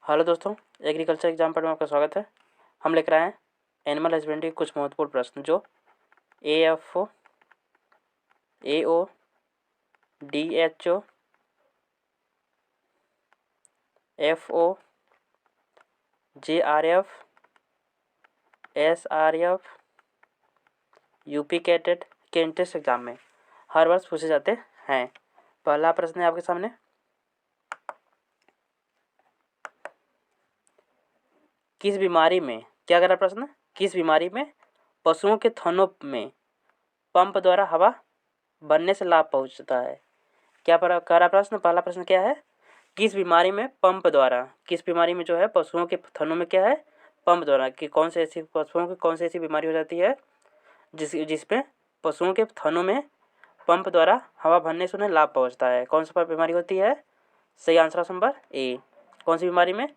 Hello दोस्तों, agriculture exam पर में आपका स्वागत है। हम लेकर आए हैं एनिमल हस्बेंड्री के कुछ महत्वपूर्ण प्रश्न जो AFO, AO, DHO, FO, JRF, SRF, UP CATET के एंट्रेंस एग्जाम में हर वर्ष पूछे जाते हैं। पहला प्रश्न है आपके सामने, किस बीमारी में क्या करा प्रश्न, किस बीमारी में पशुओं के थनों में पंप द्वारा हवा बनने से लाभ पहुंचता है। क्या करा प्रश्न, पहला प्रश्न क्या है, किस बीमारी में पंप द्वारा, किस बीमारी में जो है पशुओं के थनों में क्या है पंप द्वारा, कि कौन से ऐसी पशुओं की कौन सी ऐसी बीमारी हो जाती है जिसमें पशुओं के थनों में पंप द्वारा हवा भरने से उन्हें लाभ पहुंचता है। कौन सी बीमारी होती है? सही आंसर ऑप्शन नंबर ए। कौन सी बीमारी में?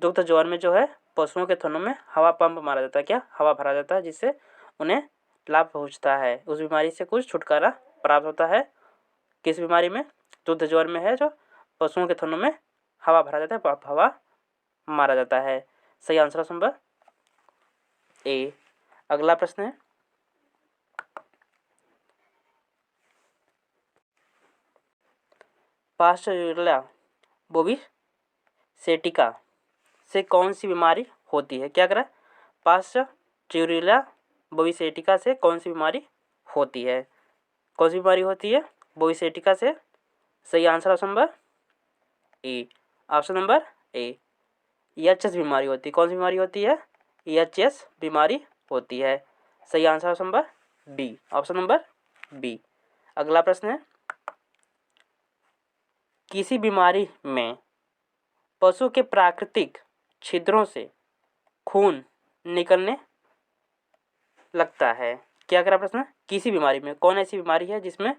दुग्ध ज्वर में जो है पशुओं के थनों में हवा पंप मारा जाता है, क्या हवा भरा जाता है, जिससे उन्हें लाभ पहुंचता है। उस बीमारी से कुछ छुटकारा प्राप्त होता है। किस बीमारी में? दुग्ध ज्वर में है, जो पशुओं के थनों में हवा भरा जाता है, हवा मारा जाता है। सही आंसर ऑप्शन नंबर ए। अगला प्रश्न है, पास्चुरेला बोविसेटिका से कौन सी बीमारी होती है? क्या करा, पास्चुरेला बोविसेटिका से कौन सी बीमारी होती है? कौन सी बीमारी होती है बोविसेटिका से? सही answer option number A. Option number A, EHS बीमारी होती है। कौन सी बीमारी होती है? EHS बीमारी होती है। सही answer option number B, option number B. अगला प्रश्न है, किसी बीमारी में पशु के प्राकृतिक छिद्रों से खून निकलने लगता है। क्या करा प्रश्न, किसी बीमारी में, कौन ऐसी बीमारी है जिसमें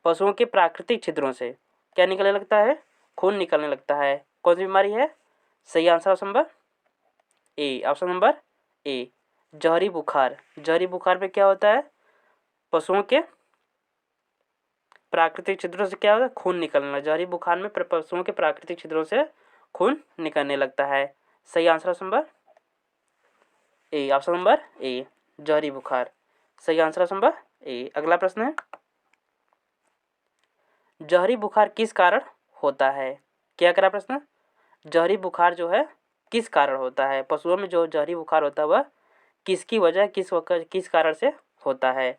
पशुओं के प्राकृतिक छिद्रों से क्या निकलने लगता है? खून निकलने लगता है। कौन सी बीमारी है? सही answer option number A, option number A, जहरी बुखार। जहरी बुखार में क्या होता है? पशुओं के प्राकृतिक छिद्रों से क्या होता है? खून निकलना। जहरी बुखार में पशुओं के प्राकृतिक छिद्रों से खून निकलने लगता है। सही answer option number A, option number A, जहरी बुखार। सही आंसर ऑप्शन नंबर ए। अगला प्रश्न है, जहरी बुखार किस कारण होता है? क्या करा प्रश्न, जहरी बुखार जो है किस कारण होता है? पशुओं में जो जहरी बुखार होता है वह किसकी वजह, किस कारण से होता है?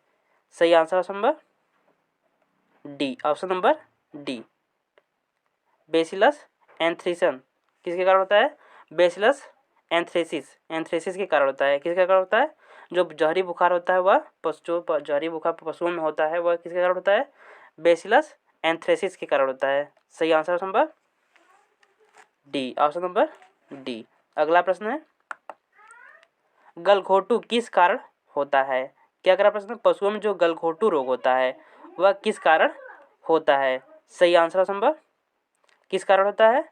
सही answer option number D, option number D, bacillus anthracis. किसके कारण होता है? बेसिलस एंथ्रेसिस, एंथ्रेसिस के कारण होता है। किसके कारण होता है? जो जहरी बुखार होता है वह जो जहरी बुखार पशुओं में होता है वह किसके कारण होता है? बेसिलस एंथ्रेसिस के कारण होता है। सही answer option number D, option number D. अगला प्रश्न है, गलघोटू किस कारण होता है? क्या करा प्रश्न, पशुओं में जो गलघोटू रोग होता है वह किस कारण होता है? सही आंसर ऑप्शन नंबर किस कारण होता है?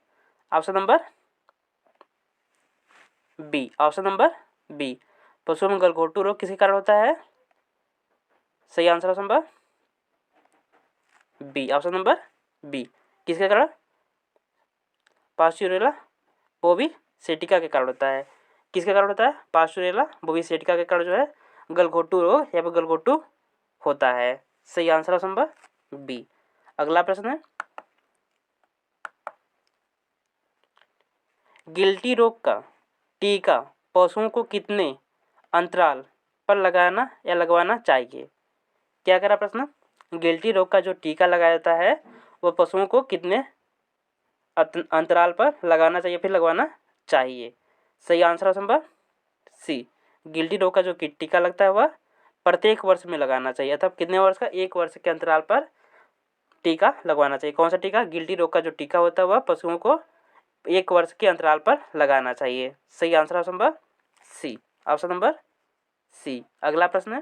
Option number B, option number B, पशुओं में गलघोटू रोग किसके कारण होता है? सही answer option number B, option number B, किसके कारण? पास्चुरेला बोविसेटिका के कारण होता है। किसके कारण होता है? पास्चुरेला बोविसेटिका के कारण जो है गलघोटू रोग या फिर गलघोटू होता है। सही आंसर ऑप्शन नंबर बी। अगला प्रश्न है, गिल्टी रोग का टीका पशुओं को कितने अंतराल पर लगाना या लगवाना चाहिए? क्या करा प्रश्न, गिल्टी रोग का जो टीका लगाया जाता है वह पशुओं को कितने अंतराल पर लगाना चाहिए फिर लगवाना चाहिए? सही आंसर ऑप्शन नंबर सी, गिल्टी रोग का जो टीका लगता है वह प्रत्येक वर्ष में लगाना चाहिए, अर्थात कितने वर्ष का? 1 वर्ष के अंतराल पर टीका लगवाना चाहिए। कौन सा टीका? गिल्टी रोग का जो टीका होता है वह पशुओं को 1 वर्ष के अंतराल पर लगाना चाहिए। सही answer option number C, option number C. अगला प्रश्न है,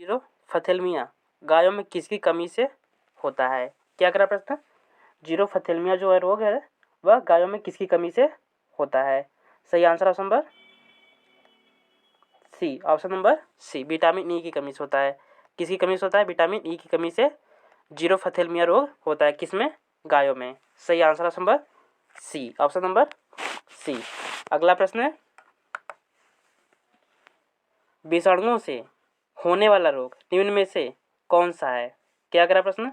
जीरोफथेल्मिया गायों में किसकी कमी से होता है? क्या करा प्रश्न, जीरोफथेल्मिया जो है रोग है वह गायों में किसकी कमी से होता है? सही answer option number C, option number C, vitamin E की कमी से होता है। किसकी कमी से होता है? विटामिन ई की कमी से जीरोफथेल्मिया रोग होता है। किसमें? गायों में। सही answer option number C, option number C. अगला प्रश्न है, विषाणुओं से होने वाला रोग निम्न में से कौन सा है? क्या कह रहा प्रश्न?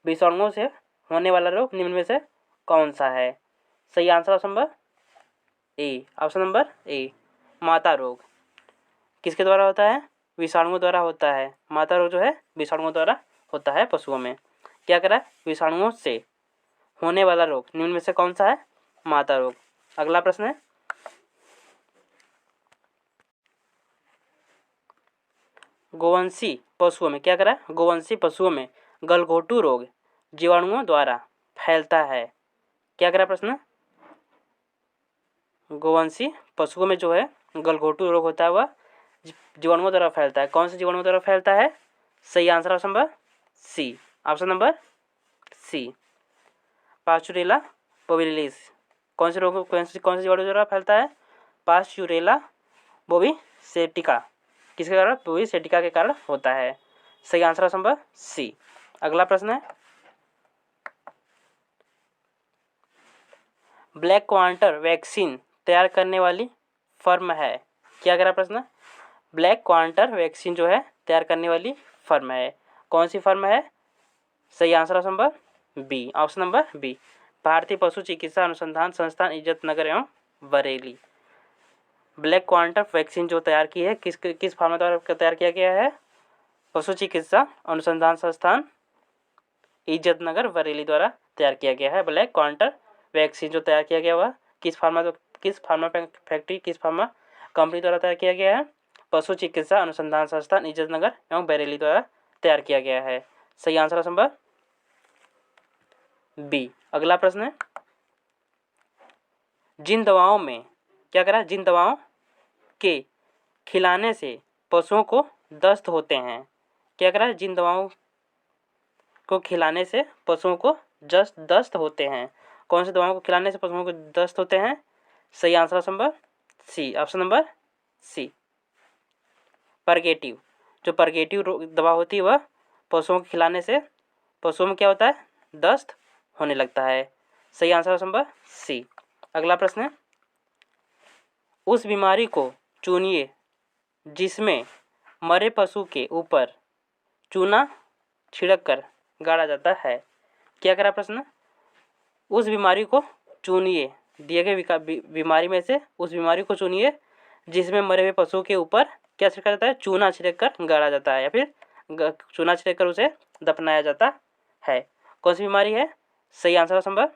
विषाणुओं से होने वाला रोग निम्न में से कौन सा है? सही answer option number A, option number ए, माता रोग। किसके द्वारा होता है? विषाणुओं द्वारा होता है। माता रोग जो है विषाणुओं द्वारा होता है पशुओं में। क्या कह रहा है? विषाणुओं से होने वाला रोग निम्न में से कौन सा है? माता रोग। अगला प्रश्न है, गोवंशी पशुओं में, क्या कह रहा है? गोवंशी पशुओं में गलघोटू रोग जीवाणुओं द्वारा फैलता है। क्या कह रहा प्रश्न? गोवंशी पशुओं में जो है गलघोटू रोग होता है वह जीवाणुओं द्वारा फैलता है। कौन से जीवाणुओं द्वारा फैलता है? सही answer option number C, option number C, पास्चुरेला बोविलिस। कौन से रोग, कौन से जीवाणु द्वारा फैलता है? पास्चुरेला बोविसेटिका। किसके कारण? बोविसेटिका के कारण होता है। सही आंसर ऑप्शन नंबर सी। अगला प्रश्न है, ब्लैक क्वार्टर वैक्सीन तैयार करने वाली फर्म है। क्या कह रहा प्रश्न? ब्लैक क्वार्टर वैक्सीन जो है तैयार करने वाली फर्म है। कौन सी फर्म है? सही answer option number B, option number B, भारतीय पशु चिकित्सा अनुसंधान संस्थान इज्जतनगर एवं बरेली। ब्लैक क्वार्टर वैक्सीन जो तैयार की है किस फर्म द्वारा तैयार किया गया है? पशु चिकित्सा अनुसंधान संस्थान इज्जतनगर बरेली द्वारा तैयार किया गया है। ब्लैक क्वार्टर वैक्सीन जो तैयार किया गया वह किस फार्मा फैक्ट्री, किस फार्मा कंपनी द्वारा तैयार किया गया है? पशु चिकित्सा अनुसंधान संस्थान इज्जतनगर एवं बरेली द्वारा तैयार किया गया है। सही आंसर ऑप्शन नंबर बी। अगला प्रश्न है, जिन दवाओं में, क्या करा, जिन दवाओं के खिलाने से पशुओं को दस्त होते हैं। क्या करा, जिन दवाओं को खिलाने से पशुओं को दस्त होते हैं। कौन सी दवाओं को खिलाने से पशुओं को दस्त होते हैं? सही answer option number C, option number C, purgative. जो परगेटिव दवा होती है वह पशुओं को खिलाने से पशुओं में क्या होता है? दस्त होने लगता है। सही आंसर ऑप्शन नंबर सी। अगला प्रश्न है, उस बीमारी को चुनिए जिसमें मरे पशु के ऊपर चूना छिड़क कर गाड़ा जाता है। क्या करा प्रश्न? उस बीमारी को चुनिए, दिए गए बीमारी में से उस बीमारी को चुनिए जिसमें मरे हुए पशु के ऊपर क्या छिड़का जाता है? चूना छिड़क कर गाड़ा जाता है या फिर चूना छिड़क कर उसे दफनाया जाता है। कौन सी बीमारी है? सही answer option number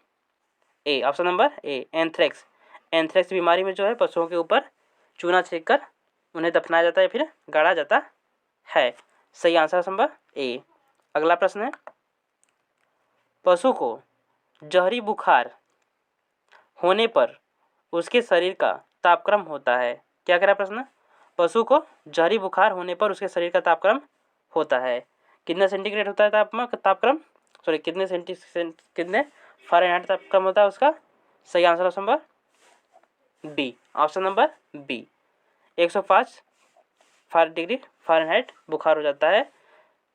A, option number A, anthrax. Anthrax बीमारी में जो है पशुओं के ऊपर चूना छिड़क कर उन्हें दफनाया जाता है या फिर गाड़ा जाता है। सही आंसर ऑप्शन नंबर ए। अगला प्रश्न है, पशु को जहरी बुखार होने पर उसके शरीर का तापक्रम होता है। क्या कह रहा प्रश्न? पशु को जहरी बुखार होने पर उसके शरीर का तापक्रम होता है। कितने सेंटीग्रेड होता है तापक्रम? सॉरी, कितने फ़ारेनहाइट तापक्रम होता है उसका? सही answer option number B, option number B, 105 degree Fahrenheit बुखार हो जाता है।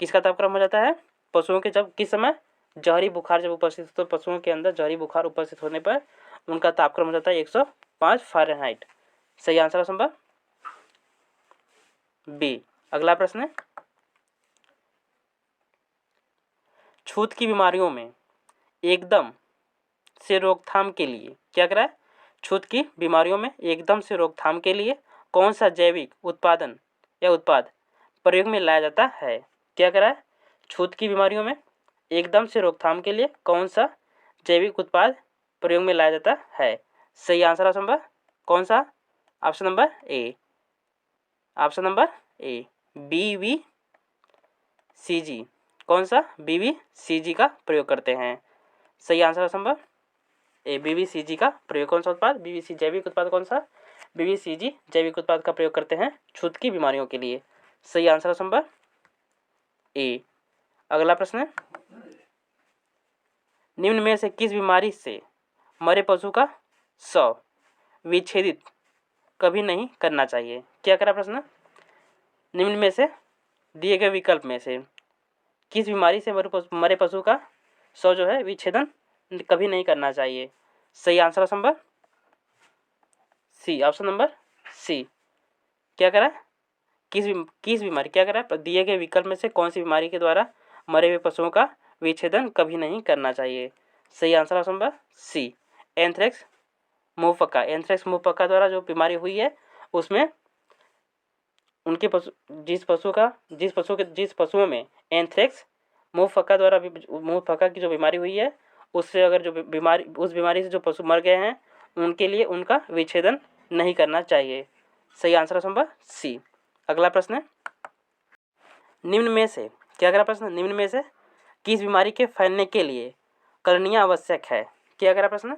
किसका तापक्रम हो जाता है? पशुओं के जब किस समय जहरी बुखार जब उपस्थित, तो पशुओं के अंदर जहरी बुखार उपस्थित होने पर उनका तापक्रम हो जाता है 105 फ़ारेनहाइट। सही आंसर ऑप्शन नंबर बी। अगला प्रश्न है, छूत की बीमारियों में एकदम से रोकथाम के लिए, क्या करा है? छूत की बीमारियों में एकदम से रोकथाम के लिए कौन सा जैविक उत्पादन या उत्पाद प्रयोग में लाया जाता है? क्या करा है? छूत की बीमारियों में एकदम से रोकथाम के लिए कौन सा जैविक उत्पाद प्रयोग में लाया जाता है? सही आंसर ऑप्शन नंबर कौन सा? Option number A, option number A, BVCG। कौन सा? BVCG का प्रयोग करते हैं। सही आंसर ऑप्शन नंबर ए, BVCG का प्रयोग। कौन सा उत्पाद? BVC जैविक उत्पाद कौन सा? BVCG जैविक उत्पाद का प्रयोग करते हैं छूत की बीमारियों के लिए। सही आंसर ऑप्शन नंबर ए। अगला प्रश्न है, निम्न में से किस बीमारी से मरे पशु का शव विच्छेदित कभी नहीं करना चाहिए? क्या करा प्रश्न? निम्न में से दिए गए विकल्प में से किस बीमारी से मरे पशु का शव जो है विच्छेदन कभी नहीं करना चाहिए? सही answer option number C, option number C. क्या करा, किस बीमारी, क्या करा, दिए गए विकल्प में से कौन सी बीमारी के द्वारा मरे हुए पशुओं का विच्छेदन कभी नहीं करना चाहिए। सही answer option number C, anthrax मुहपका। एंथ्रेक्स मुहपका द्वारा जो बीमारी हुई है उसमें उनके जिस पशुओं में एंथ्रेक्स मुहपका द्वारा मुहपका की जो बीमारी हुई है उससे अगर जो बीमारी उस बीमारी से जो पशु मर गए हैं उनके लिए उनका विच्छेदन नहीं करना चाहिए। सही आंसर ऑप्शन नंबर सी। अगला प्रश्न है, निम्न में से, क्या करा प्रश्न, निम्न में से किस बीमारी के फैलने के लिए कलनियाँ आवश्यक है। क्या करा प्रश्न,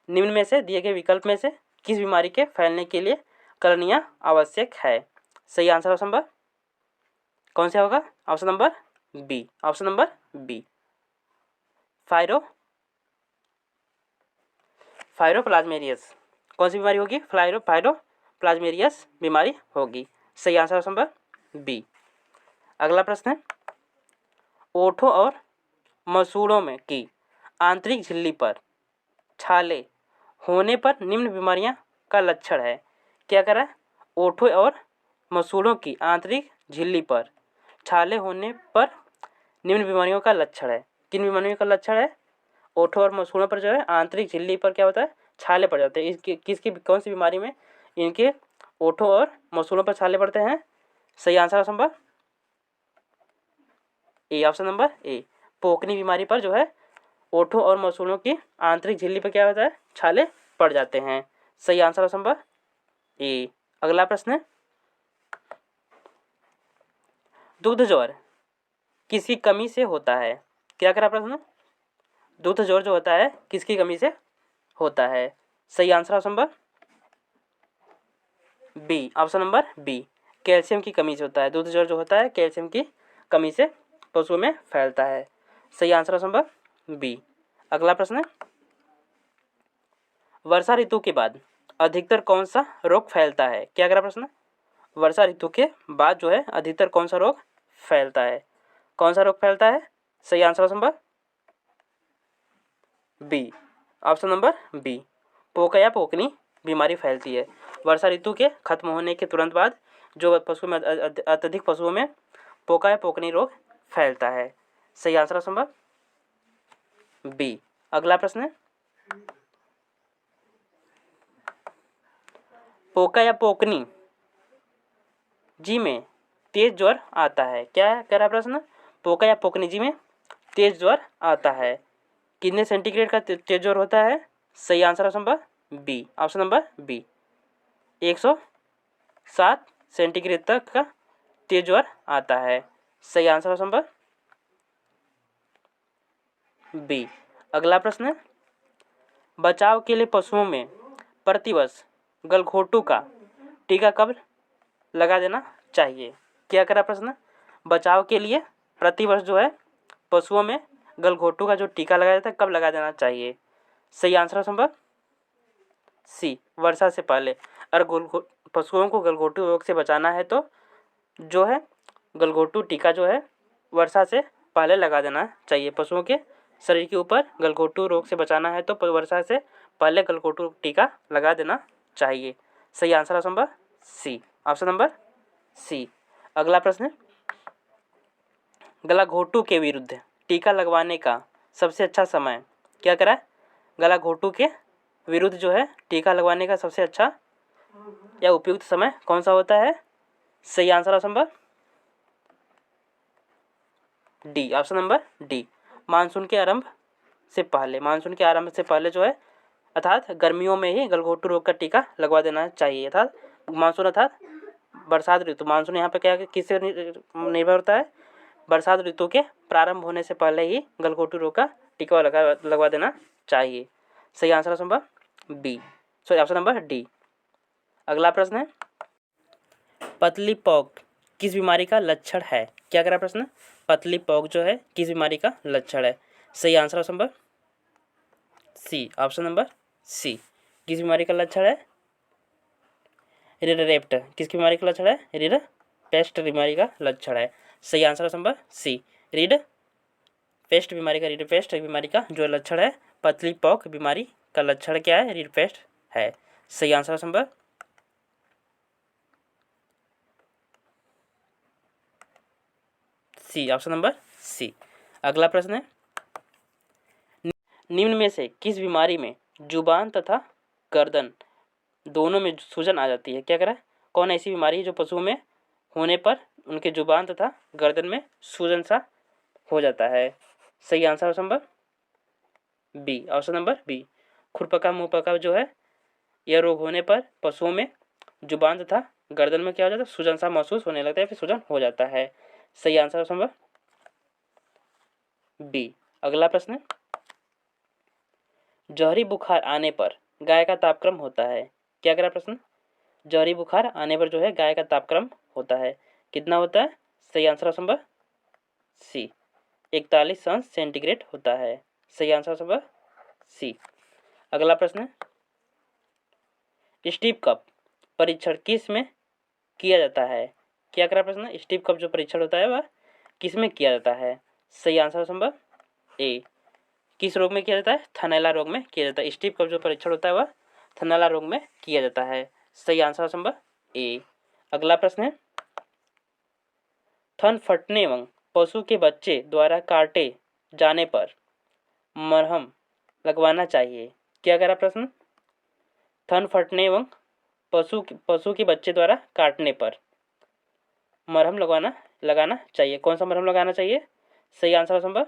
निम्न में से दिए गए विकल्प में से किस बीमारी के फैलने के लिए कलनियाँ आवश्यक है। सही आंसर ऑप्शन नंबर कौन सा होगा, option number B, option number B, फायरोप्लाज्मेरियस। कौन सी बीमारी होगी, फायरोप्लाज्मेरियस बीमारी होगी। सही आंसर ऑप्शन नंबर बी। अगला प्रश्न है, ओठों और मसूड़ों में की आंतरिक झिल्ली पर छाले होने पर निम्न बीमारियां का लक्षण है। क्या करा, ओठों और मसूड़ों की आंतरिक झिल्ली पर छाले होने पर निम्न बीमारियों का लक्षण है। किन बीमारियों का लक्षण है, ओठों और मसूड़ों पर जो है आंतरिक झिल्ली पर क्या होता है, छाले पड़ जाते हैं। इसकी किसकी कौन सी बीमारी में इनके ओठों और मसूड़ों पर छाले पड़ते हैं। सही answer option number A, option number A, पोकनी बीमारी पर जो है ओठों और मसूड़ों की आंतरिक झिल्ली पर क्या होता है, छाले पड़ जाते हैं। सही आंसर ऑप्शन नंबर ए। अगला प्रश्न है, दुग्ध ज्वर किसकी कमी से होता है। क्या करा प्रश्न, दुग्ध ज्वर जो होता है किसकी कमी से होता है। सही answer option number B, option number B, calcium की कमी से होता है। दुग्ध ज्वर जो होता है कैल्शियम की कमी से पशुओं में फैलता है। सही आंसर ऑप्शन नंबर बी। अगला प्रश्न है, वर्षा ऋतु के बाद अधिकतर कौन सा रोग फैलता है। क्या करा प्रश्न, वर्षा ऋतु के बाद जो है अधिकतर कौन सा रोग फैलता है, कौन सा रोग फैलता है। सही answer option number B, option number B, पोका या पोकनी बीमारी फैलती है। वर्षा ऋतु के खत्म होने के तुरंत बाद जो पशुओं में अत्यधिक पशुओं में पोका या पोकनी रोग फैलता है। सही आंसर ऑप्शन नंबर बी। अगला प्रश्न है, पोका या पोकनी जी में तेज ज्वर आता है। क्या कह रहा प्रश्न, पोका या पोकनी जी में तेज ज्वर आता है, कितने सेंटीग्रेड का तेज ज्वर होता है। सही answer option number B, option number B, 107 centigrade तक का तेज ज्वर आता है। सही आंसर ऑप्शन नंबर बी। अगला प्रश्न है, बचाव के लिए पशुओं में प्रतिवर्ष गलघोटू का टीका कब लगा देना चाहिए। क्या करा प्रश्न, बचाव के लिए प्रतिवर्ष जो है पशुओं में गलघोटू का जो टीका लगाया जाता है कब लगा देना चाहिए। सही आंसर ऑप्शन नंबर सी, वर्षा से पहले। अगर पशुओं को गलघोटू रोग से बचाना है तो जो है गलघोटू टीका जो है वर्षा से पहले लगा देना चाहिए। पशुओं के शरीर के ऊपर गलघोटू रोग से बचाना है तो वर्षा से पहले गलघोटू टीका लगा देना चाहिए। सही answer option number C, option number C. अगला प्रश्न, गलाघोटू के विरुद्ध टीका लगवाने का सबसे अच्छा समय। क्या करा, गलाघोटू के विरुद्ध जो है टीका लगवाने का सबसे अच्छा या उपयुक्त समय कौन सा होता है। सही answer option number D, option number D, monsoon के आरंभ से पहले। मानसून के आरंभ से पहले जो है अर्थात गर्मियों में ही गलघोटू रोग का टीका लगवा देना चाहिए। अर्थात मानसून अर्थात बरसात ऋतु, मानसून यहाँ पे क्या किससे निर्भर होता है, बरसात ऋतु के प्रारंभ होने से पहले ही गलघोटू रोग का टीका लगवा देना चाहिए। सही answer option number B, sorry option number D. अगला प्रश्न है, पतली पॉक किस बीमारी का लक्षण है। क्या करा प्रश्न, पतली पॉक जो है किस बीमारी का लक्षण है। सही answer option number C, option number C, किस बीमारी का लक्षण है, रिडरेप्ट, किसकी बीमारी का लक्षण है, रिड पेस्ट बीमारी का लक्षण है। सही answer option number C, rinderpest बीमारी का जो लक्षण है पतली पॉक बीमारी का लक्षण क्या है? रीढ़ पेस्ट है। सही answer option number C, option number C. अगला प्रश्न है, निम्न में से किस बीमारी में जुबान तथा गर्दन दोनों में सूजन आ जाती है? क्या कह रहा है? कौन ऐसी बीमारी है जो पशुओं में होने पर उनके जुबान तथा गर्दन में सूजन सा हो जाता है? सही answer option number B, option number B. खुरपका मुंहपका जो है, यह रोग होने पर पशुओं में जुबान तथा गर्दन में क्या हो जाता है? सूजन सा महसूस होने लगता है, फिर सूजन हो जाता है। सही आंसर ऑप्शन नंबर बी। अगला प्रश्न, जहरी बुखार आने पर गाय का तापक्रम होता है? क्या कह रहा प्रश्न? जहरी बुखार आने पर जो है गाय का तापक्रम होता है, कितना होता है? सही आंसर ऑप्शन नंबर सी, 41° होता है। सही आंसर ऑप्शन नंबर सी। अगला प्रश्न, स्टीप कप परीक्षण किस में किया जाता है? क्या कह रहा प्रश्न? स्टीप कप जो परीक्षण होता है वह किस में किया जाता है? सही आंसर ऑप्शन नंबर ए, किस रोग में किया जाता है? थनैला रोग में किया जाता है। स्टीप कप जो परीक्षण होता है वह थनैला रोग में किया जाता है। सही आंसर ऑप्शन नंबर ए। अगला प्रश्न है, थन फटने एवं पशु के बच्चे द्वारा काटे जाने पर मरहम लगवाना चाहिए? क्या कह रहा प्रश्न? थन फटने एवं पशु के बच्चे द्वारा काटने पर मरहम लगाना चाहिए। कौन सा मरहम लगाना चाहिए? सही answer option number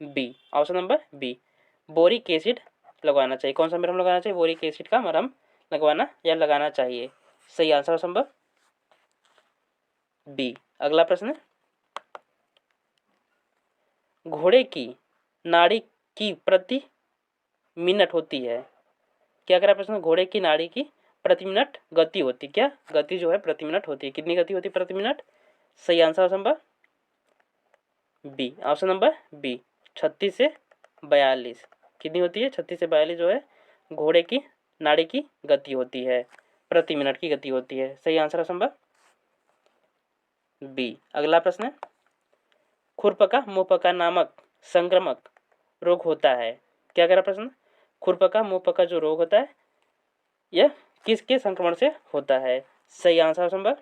B, option number B, boric acid लगवाना चाहिए। कौन सा मरहम लगाना चाहिए? बोरिक एसिड का मरहम लगाना चाहिए। सही आंसर ऑप्शन नंबर बी। अगला प्रश्न, घोड़े की नाड़ी की प्रति मिनट होती है? क्या कह रहा प्रश्न? घोड़े की नाड़ी की प्रति मिनट गति होती, क्या गति जो है प्रति मिनट होती है, कितनी गति होती है प्रति मिनट? सही answer option number B, option number B, 36 से 42। कितनी होती है? 36 से 42 जो है घोड़े की नाड़ी की गति होती है, प्रति मिनट की गति होती है। सही आंसर ऑप्शन नंबर बी। अगला प्रश्न है, खुरपका मुंहपका नामक संक्रामक रोग होता है? क्या कह रहा प्रश्न? खुरपका मुंहपका जो रोग होता है यह किसके संक्रमण से होता है? सही answer option number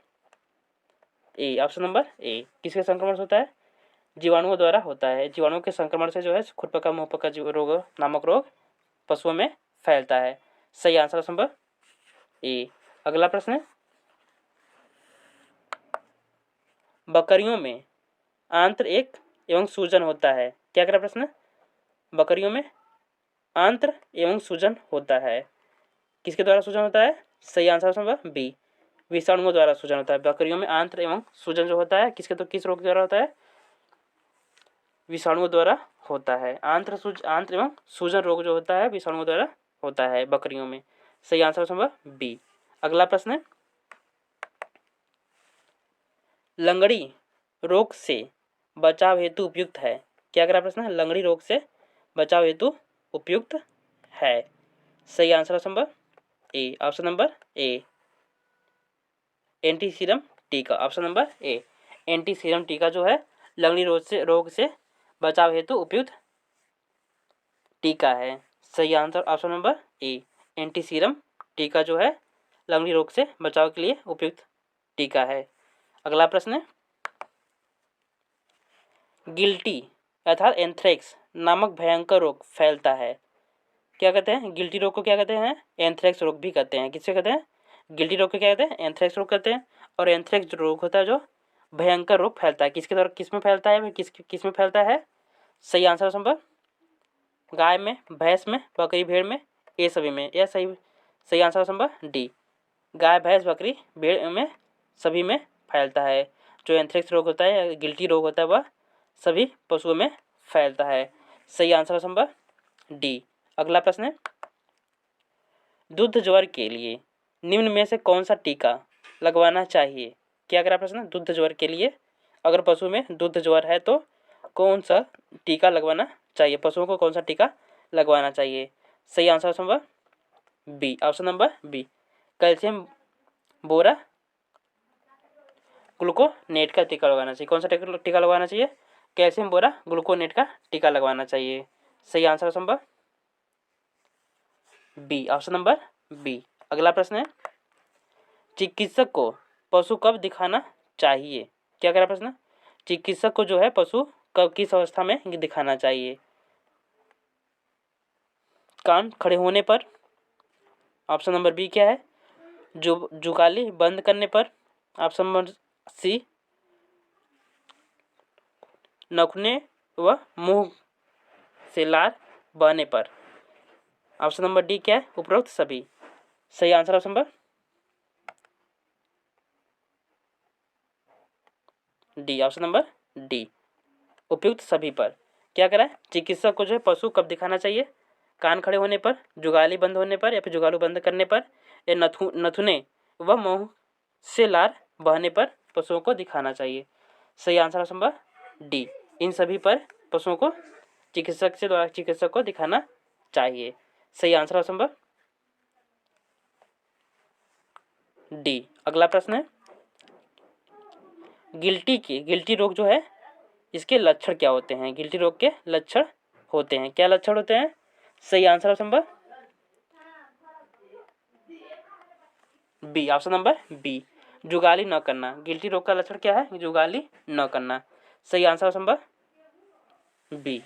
A, option number ए, किसके संक्रमण से होता है? जीवाणुओं द्वारा होता है। जीवाणुओं के संक्रमण से जो है खुरपका मुंहपका रोग नामक रोग पशुओं में फैलता है। सही आंसर ऑप्शन नंबर ए। अगला प्रश्न है, बकरियों में आंत्र एक एवं सूजन होता है? क्या कह रहा प्रश्न? बकरियों में आंत्र एवं सूजन होता है, किसके द्वारा सूजन होता है? सही आंसर ऑप्शन नंबर बी, विषाणुओं द्वारा सूजन होता है। बकरियों में आंत्र एवं सूजन जो होता है किस रोग द्वारा होता है? विषाणुओं द्वारा होता है। आंत्र एवं सूजन रोग जो होता है विषाणुओं द्वारा होता है बकरियों में। सही आंसर ऑप्शन नंबर बी। अगला प्रश्न है, लंगड़ी रोग से बचाव हेतु उपयुक्त है? क्या कह रहा प्रश्न है? लंगड़ी रोग से बचाव हेतु उपयुक्त है। सही answer option number A, option number A, antiserum टीका। ऑप्शन नंबर ए, एंटीसीरम टीका जो है लंगड़ी रोग से बचाव हेतु उपयुक्त टीका है। सही आंसर ऑप्शन नंबर ए, एंटीसीरम टीका जो है लंगड़ी रोग से बचाव के लिए उपयुक्त टीका है। अगला प्रश्न है, गिल्टी अर्थात एंथ्रेक्स नामक भयंकर रोग फैलता है? क्या कहते हैं? गिल्टी रोग को क्या कहते हैं? एंथ्रेक्स रोग भी कहते हैं। किससे कहते हैं? गिल्टी रोग को क्या कहते हैं? एंथ्रेक्स रोग कहते हैं। और एंथ्रेक्स रोग होता है जो भयंकर रोग फैलता है, किसके द्वारा किस में फैलता है? किस में फैलता है? सही आंसर संभव गाय में, भैंस में, बकरी भेड़ में, ये सभी में। यह सही आंसर संभव डी, गाय भैंस बकरी भेड़ में सभी में फैलता है। जो एंथ्रेक्स रोग होता है, गिल्टी रोग होता है, वह सभी पशुओं में फैलता है। सही आंसर संभव डी। अगला प्रश्न है, दुग्ध ज्वर के लिए निम्न में से कौन सा टीका लगवाना चाहिए? क्या करा प्रश्न? दुग्ध ज्वर के लिए अगर पशु में दुग्ध ज्वर है तो कौन सा टीका लगवाना चाहिए? पशुओं को कौन सा टीका लगवाना चाहिए? सही आंसर संभव B, option number B, calcium borogluconate का टीका लगवाना चाहिए। कौन सा टीका लगवाना चाहिए? कैल्शियम बोरा ग्लूकोनेट का टीका लगवाना चाहिए। सही आंसर संभव बी, ऑप्शन नंबर बी। अगला प्रश्न है, चिकित्सक को पशु कब दिखाना चाहिए? क्या कह रहा प्रश्न? चिकित्सक को जो है पशु कब किस अवस्था में दिखाना चाहिए? कान खड़े होने पर, ऑप्शन नंबर बी क्या है? जुगाली बंद करने पर, ऑप्शन नंबर सी नखुने व मुंह से लार बहने पर, ऑप्शन नंबर डी क्या है? उपरोक्त सभी। सही answer option number D, option number D, उपयुक्त सभी पर। क्या करा है? चिकित्सक को जो है पशु कब दिखाना चाहिए? कान खड़े होने पर, जुगाली बंद होने पर, या फिर जुगालू बंद करने पर, या नथुने व मुंह से लार बहने पर पशुओं को दिखाना चाहिए। सही आंसर ऑप्शन नंबर डी, इन सभी पर पशुओं को चिकित्सक को दिखाना चाहिए। सही आंसर ऑप्शन नंबर डी। अगला प्रश्न है, गिल्टी रोग जो है इसके लक्षण क्या होते हैं? गिल्टी रोग के लक्षण होते हैं, क्या लक्षण होते हैं? सही answer option number B, option number B, जुगाली न करना। गिल्टी रोग का लक्षण क्या है? जुगाली न करना। सही आंसर ऑप्शन नंबर बी।